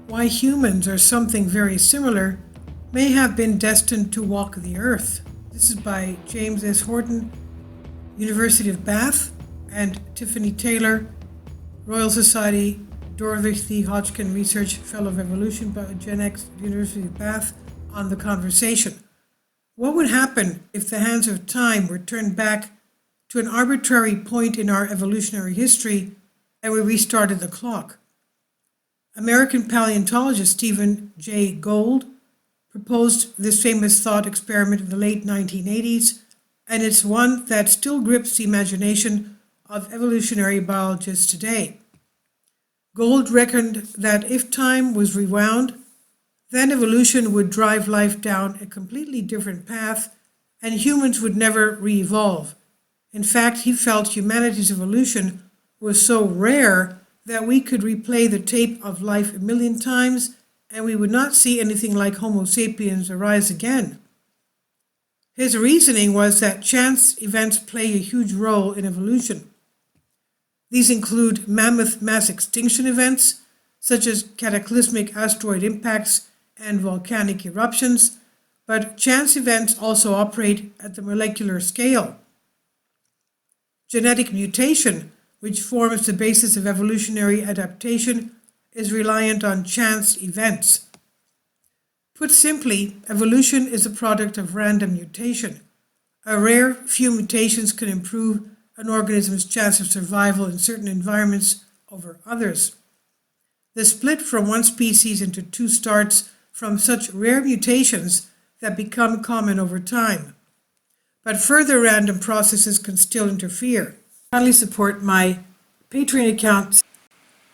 Why humans or something very similar may have been destined to walk the earth. This is by James S. Horton, University of Bath, and Tiffany Taylor, Royal Society Dorothy Hodgkin Research Fellow of Evolution, Gen X, University of Bath, on the conversation. What would happen if the hands of time were turned back to an arbitrary point in our evolutionary history and we restarted the clock? American paleontologist Stephen Jay Gould proposed this famous thought experiment in the late 1980s, and it's one that still grips the imagination of evolutionary biologists today. Gould reckoned that if time was rewound, then evolution would drive life down a completely different path and humans would never re-evolve. In fact, he felt humanity's evolution was so rare that we could replay the tape of life a million times and we would not see anything like Homo sapiens arise again. His reasoning was that chance events play a huge role in evolution. These include mammoth mass extinction events, such as cataclysmic asteroid impacts and volcanic eruptions, but chance events also operate at the molecular scale. Genetic mutation, which forms the basis of evolutionary adaptation, is reliant on chance events. Put simply, evolution is a product of random mutation. A rare few mutations can improve an organism's chance of survival in certain environments over others. The split from one species into two starts from such rare mutations that become common over time. But further random processes can still interfere. Kindly support my Patreon account.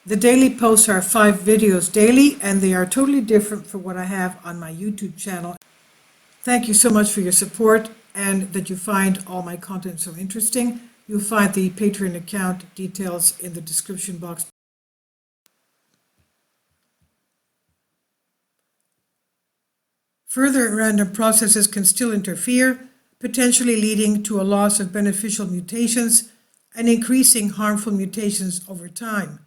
The daily posts are 5 videos daily, and they are totally different from what I have on my YouTube channel. Thank you so much for your support and that you find all my content so interesting. You'll find the Patreon account details in the description box. Further random processes can still interfere, potentially leading to a loss of beneficial mutations and increasing harmful mutations over time.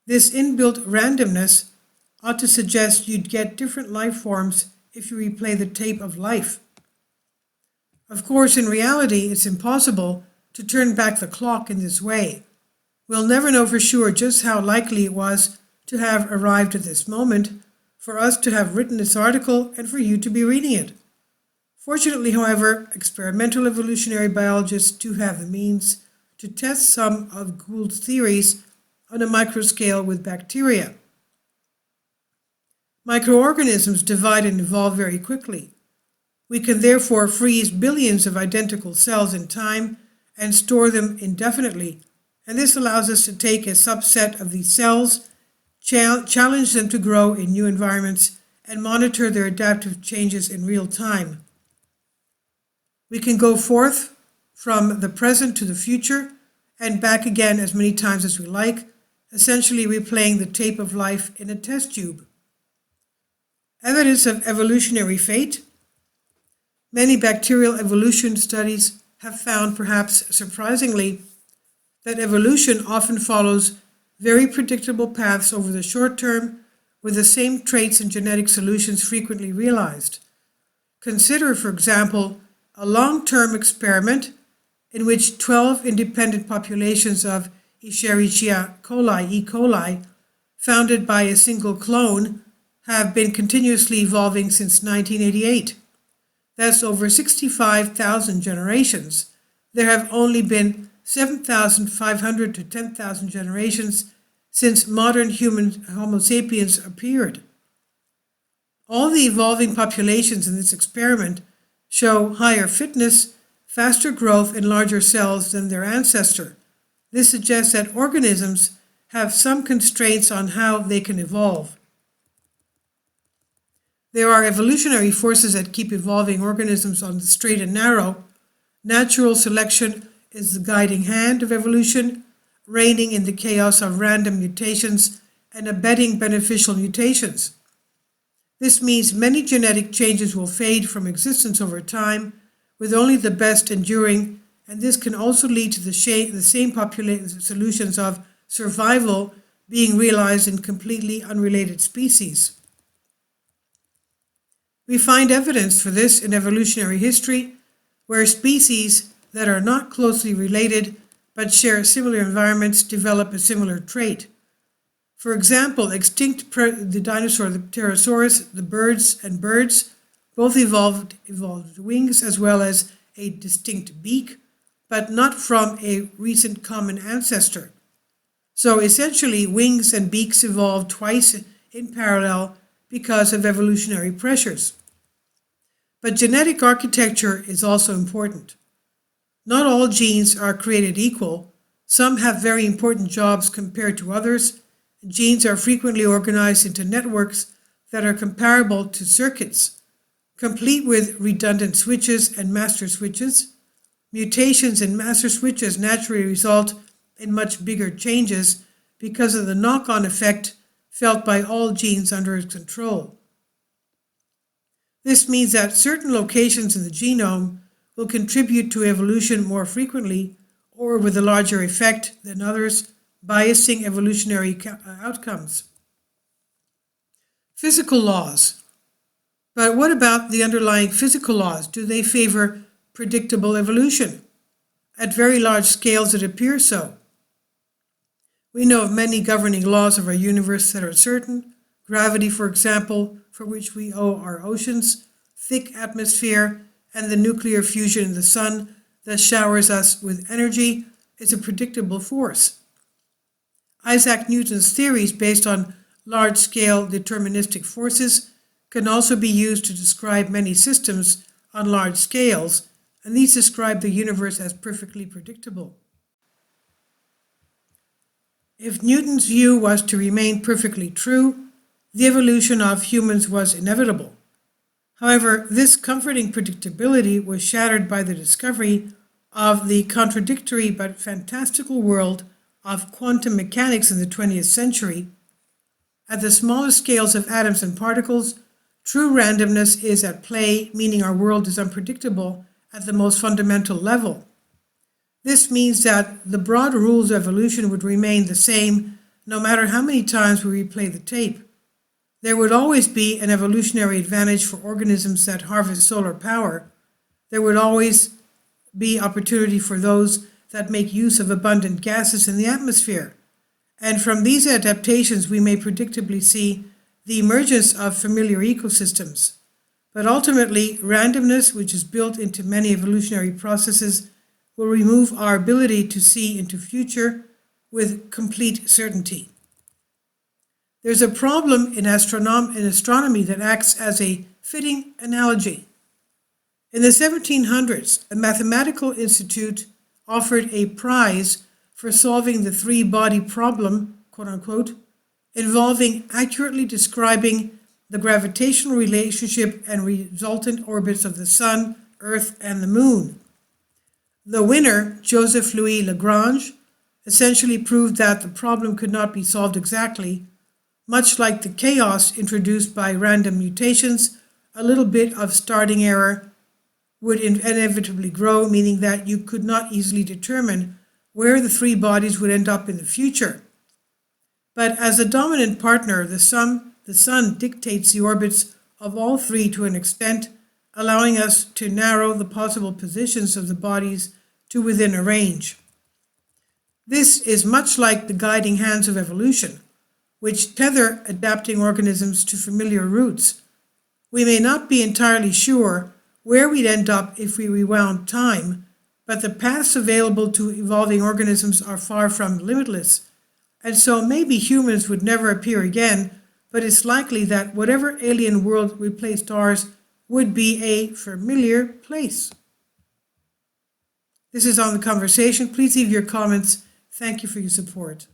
This inbuilt randomness ought to suggest you'd get different life forms if you replay the tape of life. Of course, in reality, it's impossible to turn back the clock in this way. We'll never know for sure just how likely it was to have arrived at this moment, for us to have written this article and for you to be reading it. Fortunately, however, experimental evolutionary biologists do have the means to test some of Gould's theories on a microscale with bacteria. Microorganisms divide and evolve very quickly. We can therefore freeze billions of identical cells in time and store them indefinitely, and this allows us to take a subset of these cells, challenge them to grow in new environments, and monitor their adaptive changes in real time. We can go forth from the present to the future and back again as many times as we like, essentially replaying the tape of life in a test tube. Evidence of evolutionary fate. Many bacterial evolution studies have found, perhaps surprisingly, that evolution often follows very predictable paths over the short term, with the same traits and genetic solutions frequently realized. Consider, for example, a long-term experiment in which 12 independent populations of Escherichia coli, E. coli, founded by a single clone, have been continuously evolving since 1988. That's over 65,000 generations. There have only been 7,500 to 10,000 generations since modern human Homo sapiens appeared. All the evolving populations in this experiment show higher fitness, faster growth, and larger cells than their ancestor. This suggests that organisms have some constraints on how they can evolve. There are evolutionary forces that keep evolving organisms on the straight and narrow. Natural selection is the guiding hand of evolution, reigning in the chaos of random mutations and abetting beneficial mutations. This means many genetic changes will fade from existence over time, with only the best enduring, and this can also lead to the same solutions of survival being realized in completely unrelated species. We find evidence for this in evolutionary history, where species that are not closely related but share similar environments develop a similar trait. For example, the dinosaur, the pterosaurus, the birds both evolved wings as well as a distinct beak, but not from a recent common ancestor. So essentially, wings and beaks evolved twice in parallel because of evolutionary pressures. But genetic architecture is also important. Not all genes are created equal. Some have very important jobs compared to others. Genes are frequently organized into networks that are comparable to circuits, complete with redundant switches and master switches. Mutations in master switches naturally result in much bigger changes because of the knock-on effect felt by all genes under its control. This means that certain locations in the genome will contribute to evolution more frequently or with a larger effect than others, biasing evolutionary outcomes. Physical laws. But what about the underlying physical laws? Do they favor predictable evolution? At very large scales, it appears so. We know of many governing laws of our universe that are certain. Gravity, for example, for which we owe our oceans, thick atmosphere, and the nuclear fusion in the sun that showers us with energy is a predictable force. Isaac Newton's theories based on large-scale deterministic forces can also be used to describe many systems on large scales, and these describe the universe as perfectly predictable. If Newton's view was to remain perfectly true, the evolution of humans was inevitable. However, this comforting predictability was shattered by the discovery of the contradictory but fantastical world of quantum mechanics in the 20th century. At the smallest scales of atoms and particles, true randomness is at play, meaning our world is unpredictable at the most fundamental level. This means that the broad rules of evolution would remain the same no matter how many times we replay the tape. There would always be an evolutionary advantage for organisms that harvest solar power. There would always be opportunity for those that make use of abundant gases in the atmosphere. And from these adaptations, we may predictably see the emergence of familiar ecosystems. But ultimately, randomness, which is built into many evolutionary processes, will remove our ability to see into future with complete certainty. There's a problem in astronomy that acts as a fitting analogy. In the 1700s, a mathematical institute offered a prize for solving the three-body problem, quote-unquote, involving accurately describing the gravitational relationship and resultant orbits of the Sun, Earth, and the Moon. The winner, Joseph Louis Lagrange, essentially proved that the problem could not be solved exactly. Much like the chaos introduced by random mutations, a little bit of starting error would inevitably grow, meaning that you could not easily determine where the three bodies would end up in the future. But as a dominant partner, the Sun dictates the orbits of all three to an extent, allowing us to narrow the possible positions of the bodies to within a range. This is much like the guiding hands of evolution, which tether adapting organisms to familiar routes. We may not be entirely sure where we'd end up if we rewound time, but the paths available to evolving organisms are far from limitless. And so maybe humans would never appear again, but it's likely that whatever alien world replaced ours would be a familiar place. This is On the Conversation. Please leave your comments. Thank you for your support.